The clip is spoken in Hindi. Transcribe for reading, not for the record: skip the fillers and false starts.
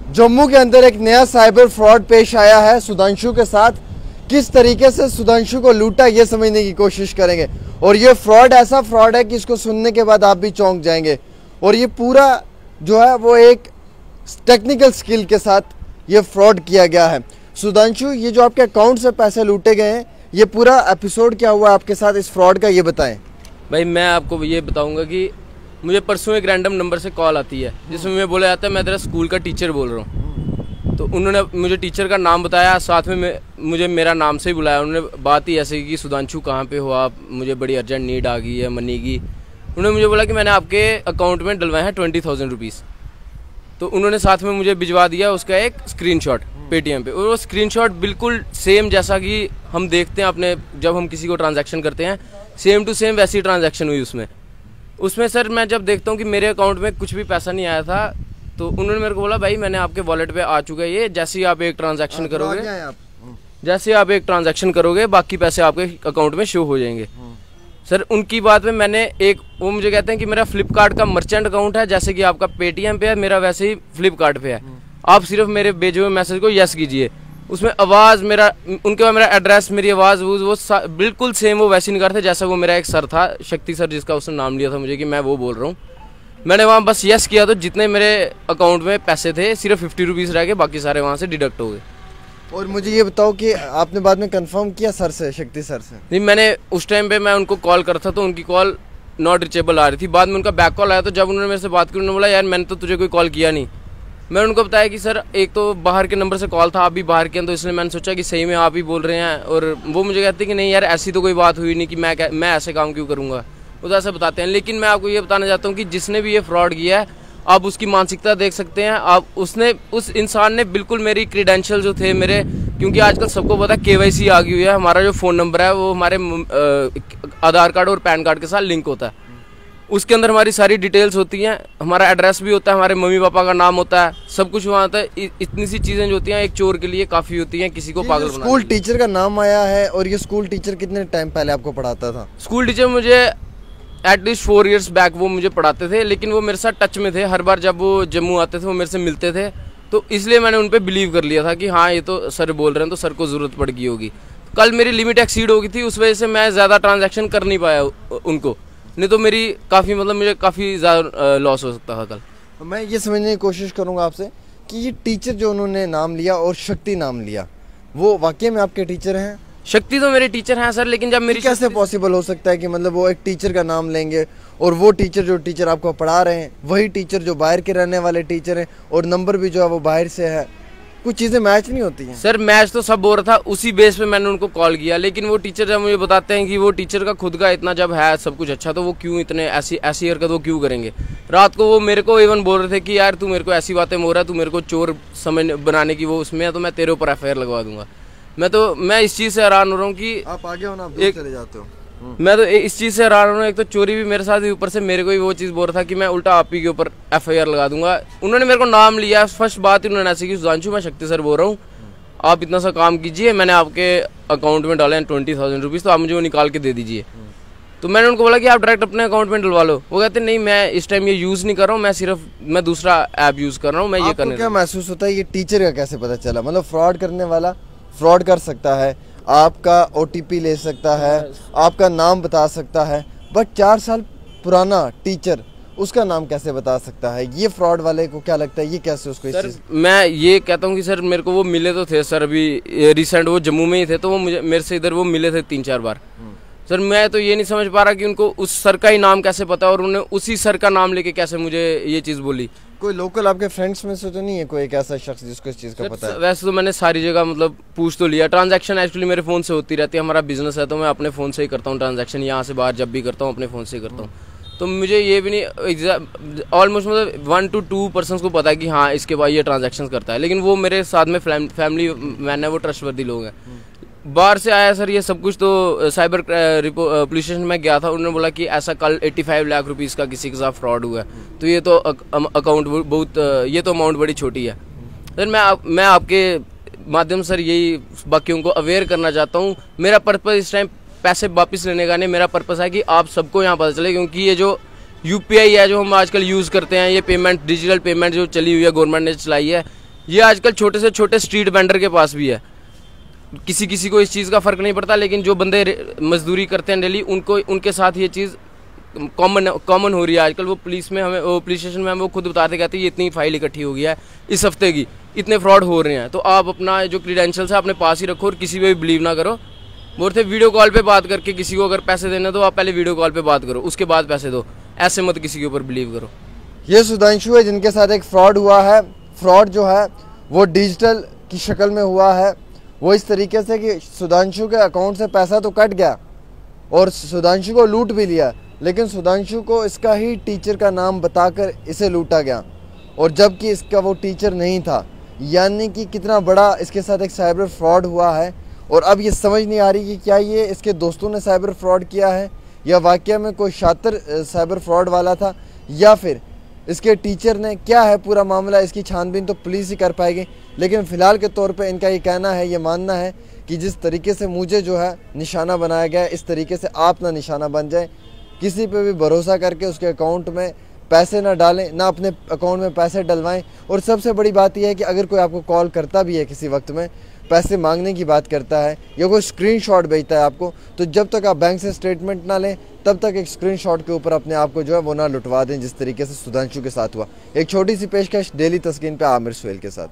जम्मू के अंदर एक नया साइबर फ्रॉड पेश आया है सुधांशु के साथ। किस तरीके से सुधांशु को लूटा ये समझने की कोशिश करेंगे। और ये फ्रॉड ऐसा फ्रॉड है कि इसको सुनने के बाद आप भी चौंक जाएंगे। और ये पूरा जो है वो एक टेक्निकल स्किल के साथ ये फ्रॉड किया गया है। सुधांशु, ये जो आपके अकाउंट से पैसे लूटे गए हैं, ये पूरा एपिसोड क्या हुआ आपके साथ इस फ्रॉड का, ये बताएं। भाई मैं आपको ये बताऊंगा कि मुझे परसों एक रैंडम नंबर से कॉल आती है जिसमें मैं बोला जाता है मैं तेरा स्कूल का टीचर बोल रहा हूँ। तो उन्होंने मुझे टीचर का नाम बताया, साथ में मुझे मेरा नाम से ही बुलाया। उन्होंने बात ही ऐसे की सुधांशु कहाँ पे हो आप, मुझे बड़ी अर्जेंट नीड आ गई है मनी की। उन्होंने मुझे बोला कि मैंने आपके अकाउंट में डलवाए हैं 20,000 रुपीज़। तो उन्होंने साथ में मुझे भिजवा दिया उसका एक स्क्रीनशॉट पेटीएम पे। और वो स्क्रीनशॉट बिल्कुल सेम जैसा कि हम देखते हैं अपने जब हम किसी को ट्रांजैक्शन करते हैं, सेम टू सेम वैसी ट्रांजैक्शन हुई उसमें सर मैं जब देखता हूँ कि मेरे अकाउंट में कुछ भी पैसा नहीं आया था, तो उन्होंने मेरे को बोला भाई मैंने आपके वॉलेट पे आ चुका है ये, जैसे ही आप एक ट्रांजैक्शन करोगे बाकी पैसे आपके अकाउंट में शो हो जाएंगे। सर उनकी बात में मैंने वो मुझे कहते हैं कि मेरा फ्लिपकार्ट का मर्चेंट अकाउंट है, जैसे कि आपका पेटीएम पे है मेरा वैसे ही फ्लिपकार्ट पे है। आप सिर्फ मेरे भेजे हुए मैसेज को यस कीजिए। उसमें आवाज़ मेरा उनके बाद मेरा एड्रेस मेरी आवाज़ वो बिल्कुल सेम वो वैसे निकाल थे जैसा वो मेरा एक सर था, शक्ति सर, जिसका उसने नाम लिया था मुझे कि मैं वो बोल रहा हूँ। मैंने वहाँ बस यस किया तो जितने मेरे अकाउंट में पैसे थे सिर्फ 50 रुपीज़ रह गए, बाकी सारे वहाँ से डिडक्ट हो गए। और मुझे ये बताओ कि आपने बाद में कंफर्म किया सर से, शक्ति सर से? नहीं, मैंने उस टाइम पे मैं उनको कॉल कर था तो उनकी कॉल नॉट रिचेबल आ रही थी। बाद में उनका बैक कॉल आया तो जब उन्होंने मेरे से बात की उन्होंने बोला यार मैंने तो तुझे कोई कॉल किया नहीं। मैंने उनको बताया कि सर एक तो बाहर के नंबर से कॉल था, आप भी बाहर के हैं, तो इसलिए मैंने सोचा कि सही में आप ही बोल रहे हैं। और वो मुझे कहते हैं कि नहीं यार ऐसी तो कोई बात हुई नहीं कि मैं ऐसे काम क्यों करूँगा, वो तो ऐसे बताते हैं। लेकिन मैं आपको ये बताना चाहता हूँ कि जिसने भी ये फ्रॉड किया है आप उसकी मानसिकता देख सकते हैं। उस इंसान ने बिल्कुल मेरी क्रीडेंशियल जो थे मेरे, क्योंकि आजकल सबको पता है KYC आ गई हुई है, हमारा जो फ़ोन नंबर है वो हमारे आधार कार्ड और पैन कार्ड के साथ लिंक होता है। उसके अंदर हमारी सारी डिटेल्स होती हैं, हमारा एड्रेस भी होता है, हमारे मम्मी पापा का नाम होता है, सब कुछ वहाँ होता है। इतनी सी चीज़ें जो होती हैं एक चोर के लिए काफ़ी होती हैं किसी को पागल बनाने। स्कूल टीचर का नाम आया है, और ये स्कूल टीचर कितने टाइम पहले आपको पढ़ाता था? स्कूल टीचर मुझे एटलीस्ट 4 years बैक वो मुझे पढ़ाते थे, लेकिन वो मेरे साथ टच में थे। हर बार जब वो जम्मू आते थे वो मेरे से मिलते थे, तो इसलिए मैंने उन पर बिलीव कर लिया था कि हाँ ये तो सर बोल रहे हैं तो सर को ज़रूरत पड़ गई होगी। कल मेरी लिमिट एक्सीड हो गई थी, उस वजह से मैं ज़्यादा ट्रांजैक्शन कर नहीं पाया उनको, नहीं तो मेरी काफ़ी मुझे काफ़ी ज़्यादा लॉस हो सकता था कल। मैं ये समझने की कोशिश करूँगा आपसे कि ये टीचर जो उन्होंने नाम लिया और शक्ति नाम लिया, वो वाकई में आपके टीचर हैं? शक्ति तो मेरे टीचर हैं सर, लेकिन जब मेरी कैसे पॉसिबल हो सकता है कि मतलब वो एक टीचर का नाम लेंगे और वो टीचर आपको पढ़ा रहे हैं वही टीचर जो बाहर के रहने वाले टीचर हैं, और नंबर भी जो है वो बाहर से है? कुछ चीज़ें मैच नहीं होती हैं सर। मैच तो सब हो रहा था, उसी बेस पे मैंने उनको कॉल किया। लेकिन वो टीचर जब मुझे बताते हैं कि वो टीचर का खुद का इतना जब है सब कुछ अच्छा, तो वो क्यों इतने ऐसी हरकत वो क्यों करेंगे। रात को वो मेरे को इवन बोल रहे थे कि यार तू मेरे को ऐसी बातें बोल रहा है, तू मेरे को चोर समझ बनाने की वो उसमें है, तो मैं तेरे ऊपर FIR लगवा दूंगा। मैं इस चीज़ से हैरान हो रहा हूँ कि आप आगे हो ना, आप दूर चले जाते हो। मैं तो इस चीज़ से हैरान हो रहा हूँ, एक तो चोरी भी मेरे साथ ही, ऊपर से मेरे को ही वो चीज़ बोल रहा था कि मैं उल्टा आप ही के ऊपर FIR लगा दूंगा। उन्होंने मेरे को नाम लिया, फर्स्ट बात ही उन्होंने ऐसे की सुधांशु मैं शक्ति सर बोल रहा हूँ, आप इतना सा काम कीजिए, मैंने आपके अकाउंट में डाले हैं 20,000 रुपीज़, तो आप मुझे वो निकाल के दे दीजिए। तो मैंने उनको बोला कि आप डायरेक्ट अपने अकाउंट में डलवा लो। वो कहते नहीं मैं इस टाइम ये यूज़ नहीं कर रहा हूँ, मैं दूसरा ऐप यूज़ कर रहा हूँ, मैं ये करने। क्या महसूस होता है ये टीचर का कैसे पता चला? मतलब फ्रॉड करने वाला फ्रॉड कर सकता है, आपका OTP ले सकता है, आपका नाम बता सकता है, बट 4 साल पुराना टीचर उसका नाम कैसे बता सकता है? ये फ्रॉड वाले को क्या लगता है, ये कैसे उसको? सर मैं ये कहता हूँ कि सर मेरे को वो मिले तो थे सर, अभी रिसेंट वो जम्मू में ही थे, तो वो मेरे से इधर वो मिले थे 3-4 बार। सर मैं तो ये नहीं समझ पा रहा कि उनको उस सर का ही नाम कैसे पता, और उन्हें उसी सर का नाम लेके कैसे मुझे ये चीज़ बोली। कोई लोकल आपके फ्रेंड्स में से तो नहीं है कोई एक ऐसा शख्स जिसको इस चीज़ का पता है? वैसे तो मैंने सारी जगह मतलब पूछ तो लिया। ट्रांजैक्शन एक्चुअली मेरे फ़ोन से होती रहती है, हमारा बिजनेस है तो मैं अपने फ़ोन से ही करता हूँ ट्रांजैक्शन, यहाँ से बाहर जब भी करता हूँ अपने फ़ोन से ही करता हूँ। तो मुझे ये भी नहीं ऑलमोस्ट मतलब 1 to 2 पर्सन्स को पता है कि हाँ इसके बाद ये ट्रांजैक्शन करता है, लेकिन वो मेरे साथ में फैमिली मैन है, वो ट्रस्टवर्दी लोग हैं। बाहर से आया सर ये सब कुछ, तो साइबर पुलिस स्टेशन में गया था, उन्होंने बोला कि ऐसा कल 85 लाख रुपीज़ का किसी के साथ फ्रॉड हुआ है, तो ये तो अकाउंट बहुत ये तो अमाउंट बड़ी छोटी है। सर मैं आपके माध्यम सर यही बाकियों को अवेयर करना चाहता हूँ। मेरा पर्पज़ इस टाइम पैसे वापस लेने का नहीं, मेरा पर्पज़ है कि आप सबको यहाँ पता चले, क्योंकि ये जो UPI है जो हम आजकल यूज़ करते हैं, ये पेमेंट डिजिटल पेमेंट जो चली हुई है गवर्नमेंट ने चलाई है, ये आजकल छोटे से छोटे स्ट्रीट वेंडर के पास भी है। किसी किसी को इस चीज़ का फ़र्क नहीं पड़ता, लेकिन जो बंदे मजदूरी करते हैं डेली उनको, उनके साथ ये चीज़ कॉमन हो रही है आजकल। वो पुलिस में हमें, वो पुलिस स्टेशन में हमें वो खुद बताते कहते हैं ये इतनी फाइल इकट्ठी हो गई है इस हफ्ते की, इतने फ्रॉड हो रहे हैं। तो आप अपना जो क्रीडेंशियल्स है अपने पास ही रखो और किसी पे भी बिलीव ना करो। बोलते वीडियो कॉल पे बात करके किसी को अगर पैसे देना तो आप पहले वीडियो कॉल पे बात करो, उसके बाद पैसे दो। ऐसे मत किसी के ऊपर बिलीव करो। ये सुधांशु है जिनके साथ एक फ्रॉड हुआ है। फ्रॉड जो है वो डिजिटल की शक्ल में हुआ है। वो इस तरीके से कि सुधांशु के अकाउंट से पैसा तो कट गया और सुधांशु को लूट भी लिया, लेकिन सुधांशु को इसका ही टीचर का नाम बताकर इसे लूटा गया, और जबकि इसका वो टीचर नहीं था। यानी कि कितना बड़ा इसके साथ एक साइबर फ्रॉड हुआ है। और अब ये समझ नहीं आ रही कि क्या ये इसके दोस्तों ने साइबर फ्रॉड किया है या वाकई में कोई शातिर साइबर फ्रॉड वाला था, या फिर इसके टीचर ने। क्या है पूरा मामला, इसकी छानबीन तो पुलिस ही कर पाएगी। लेकिन फ़िलहाल के तौर पे इनका ये कहना है, ये मानना है कि जिस तरीके से मुझे जो है निशाना बनाया गया है, इस तरीके से आप ना निशाना बन जाए। किसी पे भी भरोसा करके उसके अकाउंट में पैसे ना डालें, ना अपने अकाउंट में पैसे डलवाएं। और सबसे बड़ी बात यह है कि अगर कोई आपको कॉल करता भी है, किसी वक्त में पैसे मांगने की बात करता है या कोई स्क्रीनशॉट भेजता है आपको, तो जब तक आप बैंक से स्टेटमेंट ना लें तब तक एक स्क्रीनशॉट के ऊपर अपने आप को जो है वो ना लुटवा दें, जिस तरीके से सुधांशु के साथ हुआ। एक छोटी सी पेशकश डेली तस्कीन पे आमिर सुहेल के साथ।